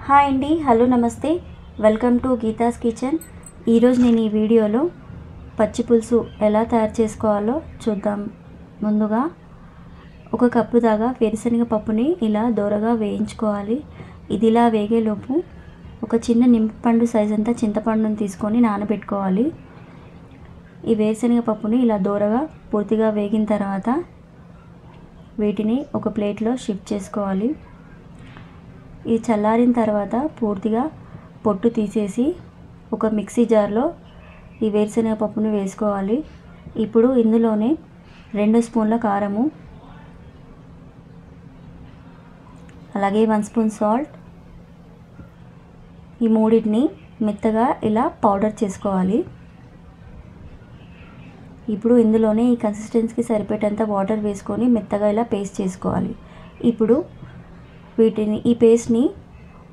Hi అండి, hello నమస్తే, welcome to Geetha's kitchen. ఈరోజు నేను ఈ వీడియోలో పచ్చి పులుసు ఎలా తయారు చేసుకోవాలో చూద్దాం. ముందుగా ఒక కప్పు దాకా వేరుశనగ పప్పుని ఇలా దోరగా వేయించుకోవాలి. ఇది ఇలా వేగేలోపు ఒక చిన్న నిమ్మపండు సైజ్ అంతా చింతపండుని తీసుకొని నానబెట్టుకోవాలి. ఈ వేరుశనగ పప్పుని ఇలా దోరగా పూర్తిగా వేగిన తర్వాత వీటిని ఒక ప్లేట్లో షిఫ్ట్ చేసుకోవాలి. ఇది చల్లారిన తర్వాత పూర్తిగా పొట్టు తీసేసి ఒక మిక్సీ జార్లో ఈ వేరుశనగ పప్పును వేసుకోవాలి. ఇప్పుడు ఇందులోనే 2 స్పూన్ల కారము, అలాగే 1 స్పూన్ సాల్ట్, ఈ మూడింటిని మెత్తగా ఇలా పౌడర్ చేసుకోవాలి. ఇప్పుడు ఇందులోనే ఈ కన్సిస్టెన్సీకి సరిపడేంత వాటర్ వేసుకొని మెత్తగా ఇలా పేస్ట్ చేసుకోవాలి. ఇప్పుడు ఈ పేస్ట్ని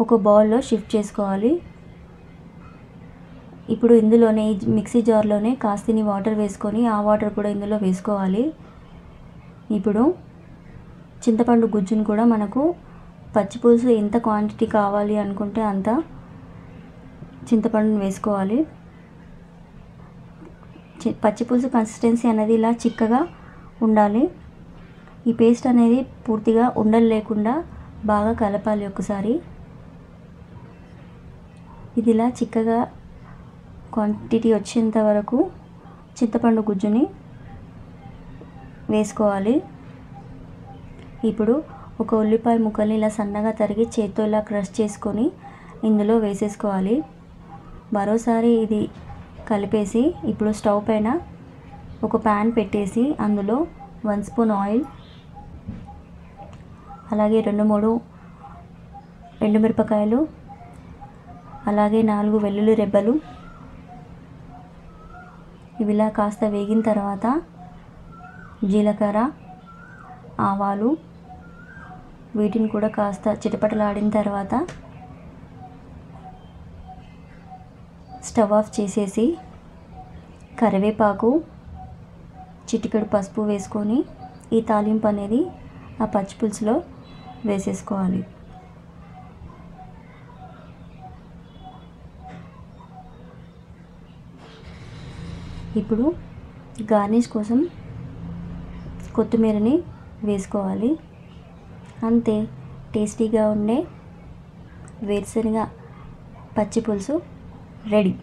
ఒక బౌల్లో షిఫ్ట్ చేసుకోవాలి. ఇప్పుడు ఇందులోనే ఈ మిక్సీ జార్లోనే కాస్తిని వాటర్ వేసుకొని ఆ వాటర్ కూడా ఇందులో వేసుకోవాలి. ఇప్పుడు చింతపండు గుజ్జును కూడా మనకు పచ్చి పులుసు ఎంత క్వాంటిటీ కావాలి అనుకుంటే అంత చింతపండును వేసుకోవాలి. పచ్చి పులుసు కన్సిస్టెన్సీ అనేది ఇలా చిక్కగా ఉండాలి. ఈ పేస్ట్ అనేది పూర్తిగా ఉండలు లేకుండా బాగా కలపాలి. ఒకసారి ఇది ఇలా చిక్కగా క్వాంటిటీ వచ్చేంత వరకు చింతపండు గుజ్జుని వేసుకోవాలి. ఇప్పుడు ఒక ఉల్లిపాయ ముక్కల్ని ఇలా సన్నగా తరిగి చేత్తో ఇలా క్రష్ చేసుకొని ఇందులో వేసేసుకోవాలి. మరోసారి ఇది కలిపేసి ఇప్పుడు స్టవ్ పైన ఒక ప్యాన్ పెట్టేసి అందులో 1 స్పూన్ ఆయిల్, అలాగే 2-3 ఎండుమిరపకాయలు, అలాగే 4 వెల్లుల్లి రెబ్బలు ఇవి ఇలా కాస్త వేగిన తర్వాత జీలకర్ర, ఆవాలు వీటిని కూడా కాస్త చిటపటలాడిన తర్వాత స్టవ్ ఆఫ్ చేసేసి కరివేపాకు, చిటికెడు పసుపు వేసుకొని ఈ తాలింపు అనేది ఆ పచ్చి పులుసులో వేసేసుకోవాలి. ఇప్పుడు గార్నిష్ కోసం కొత్తిమీరని వేసుకోవాలి. అంతే, టేస్టీగా ఉండే వేరుశనగ పచ్చి పులుసు రెడీ.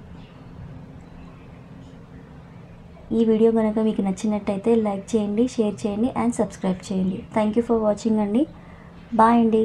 ఈ వీడియో కనుక మీకు నచ్చినట్టయితే లైక్ చేయండి, షేర్ చేయండి అండ్ సబ్స్క్రైబ్ చేయండి. థ్యాంక్ యూ ఫర్ వాచింగ్ అండి. బాయ్ అండి.